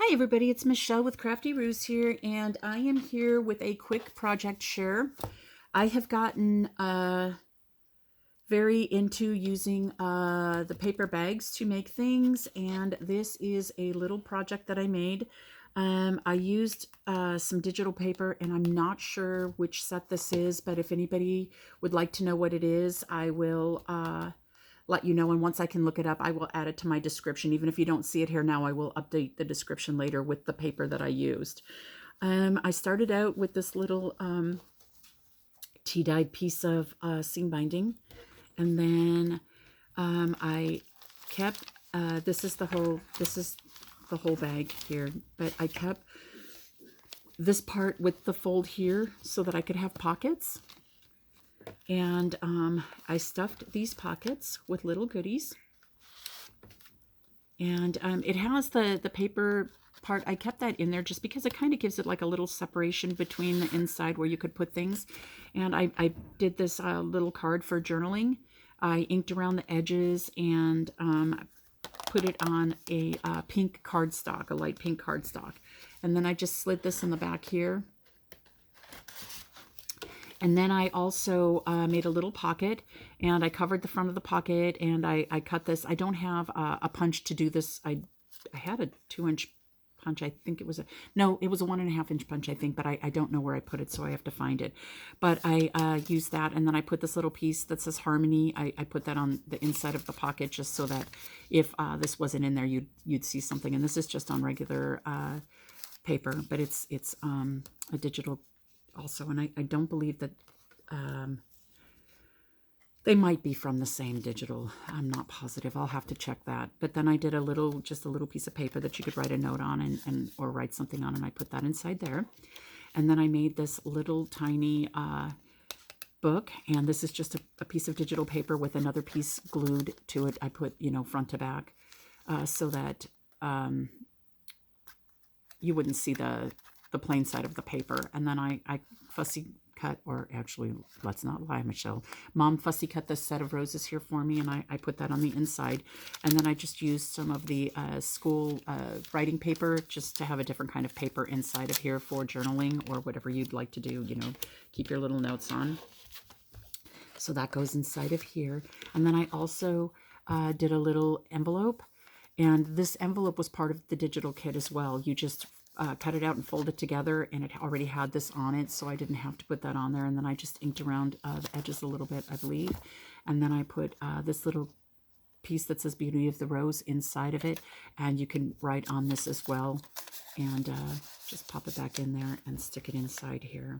Hi everybody, it's Michelle with Crafty Ruse here, and I am here with a quick project share. I have gotten very into using the paper bags to make things, and this is a little project that I made. I used some digital paper, and I'm not sure which set this is, but if anybody would like to know what it is, I will let you know. And once I can look it up, I will add it to my description. Even if you don't see it here now, I will update the description later with the paper that I used. I started out with this little tea-dyed piece of seam binding. And then I kept, this is the whole bag here, but I kept this part with the fold here so that I could have pockets. And I stuffed these pockets with little goodies. And it has the paper part. I kept that in there just because it kind of gives it like a little separation between the inside where you could put things. And I did this little card for journaling. I inked around the edges and put it on a pink cardstock, a light pink cardstock. And then I just slid this in the back here. And then I also made a little pocket, and I covered the front of the pocket, and I cut this. I don't have a punch to do this. I had a 2-inch punch. I think it was no, it was a 1.5-inch punch, I think, but I don't know where I put it, so I have to find it. But I used that, and then I put this little piece that says Harmony. I put that on the inside of the pocket just so that if this wasn't in there, you'd see something. And this is just on regular paper, but it's a digital also, and I don't believe that they might be from the same digital. I'm not positive. I'll have to check that. But then I did just a little piece of paper that you could write a note on or write something on, and I put that inside there. And then I made this little tiny book, and this is just a piece of digital paper with another piece glued to it. I put, front to back so that you wouldn't see the plain side of the paper. And then I fussy cut, or actually, let's not lie, Michelle. Mom fussy cut this set of roses here for me, and I put that on the inside. And then I just used some of the school writing paper just to have a different kind of paper inside of here for journaling or whatever you'd like to do, keep your little notes on. So that goes inside of here. And then I also did a little envelope. And this envelope was part of the digital kit as well. You just cut it out and fold it together, and it already had this on it, so I didn't have to put that on there. And then I just inked around the edges a little bit, I believe. And then I put this little piece that says Beauty of the Rose inside of it, and you can write on this as well. And just pop it back in there and stick it inside here.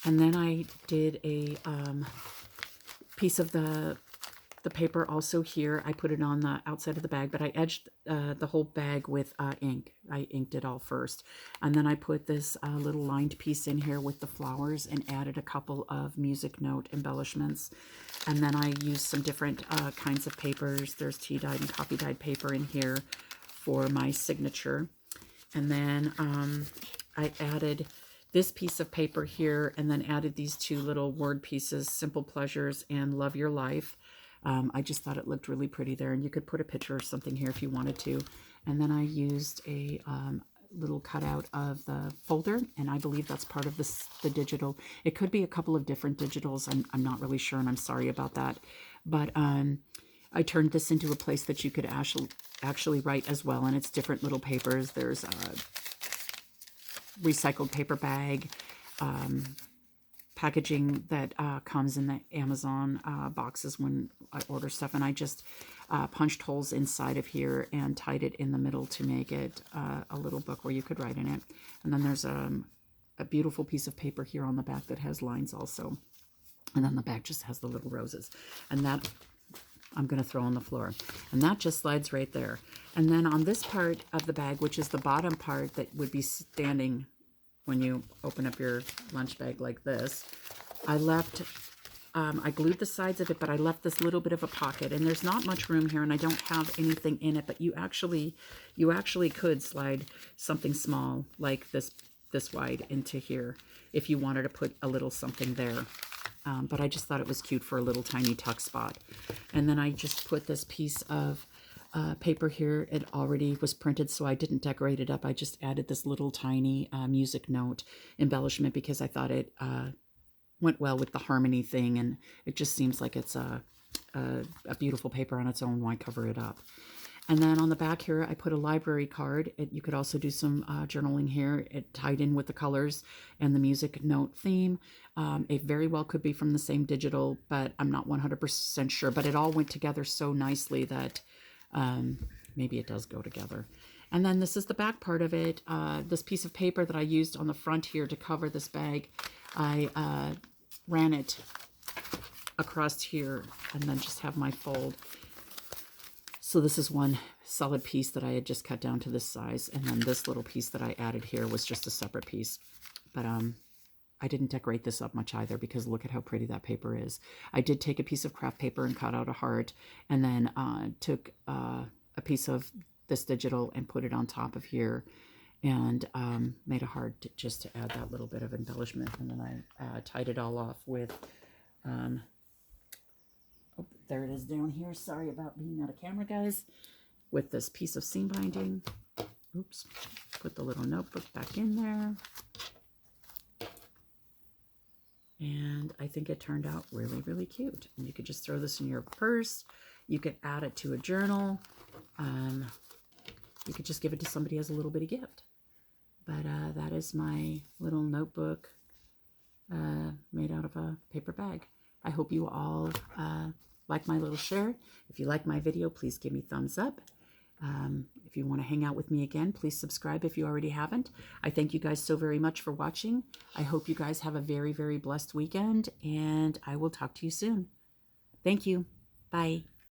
And then I did a piece of the paper also here. I put it on the outside of the bag, but I edged the whole bag with ink. I inked it all first. And then I put this little lined piece in here with the flowers and added a couple of music note embellishments. And then I used some different kinds of papers. There's tea-dyed and coffee-dyed paper in here for my signature. And then I added this piece of paper here, and then added these two little word pieces, Simple Pleasures and Love Your Life. I just thought it looked really pretty there, and you could put a picture or something here if you wanted to. And then I used a little cutout of the folder, and I believe that's part of the digital. It could be a couple of different digitals. I'm not really sure, and I'm sorry about that. But I turned this into a place that you could actually write as well, and it's different little papers. There's a recycled paper bag, packaging that comes in the Amazon boxes when I order stuff, and I just punched holes inside of here and tied it in the middle to make it a little book where you could write in it. And then there's a beautiful piece of paper here on the back that has lines also, and then the back just has the little roses, and that I'm going to throw on the floor, and that just slides right there. And then on this part of the bag, which is the bottom part that would be standing when you open up your lunch bag like this, I left, I glued the sides of it, but I left this little bit of a pocket, and there's not much room here, and I don't have anything in it, but you actually could slide something small like this wide into here if you wanted to put a little something there. But I just thought it was cute for a little tiny tuck spot. And then I just put this piece of paper here. It already was printed, so I didn't decorate it up. I just added this little tiny music note embellishment because I thought it went well with the harmony thing, and it just seems like it's a beautiful paper on its own. Why cover it up? And then on the back here, I put a library card. You could also do some journaling here. It tied in with the colors and the music note theme. It very well could be from the same digital, but I'm not 100% sure. But it all went together so nicely that maybe it does go together. And then this is the back part of it. This piece of paper that I used on the front here to cover this bag, I ran it across here and then just have my fold. So this is one solid piece that I had just cut down to this size, and then this little piece that I added here was just a separate piece. But I didn't decorate this up much either because look at how pretty that paper is. I did take a piece of craft paper and cut out a heart, and then took a piece of this digital and put it on top of here, and made a heart just to add that little bit of embellishment. And then I tied it all off with... oh, there it is down here. Sorry about being out of camera, guys. With this piece of seam binding. Oops. Put the little notebook back in there. And I think it turned out really, really cute. And you could just throw this in your purse. You could add it to a journal. You could just give it to somebody as a little bitty gift. But that is my little notebook made out of a paper bag. I hope you all like my little share. If you like my video, please give me thumbs up. If you want to hang out with me again, please subscribe if you already haven't. I thank you guys so very much for watching. I hope you guys have a very, very blessed weekend, and I will talk to you soon. Thank you. Bye.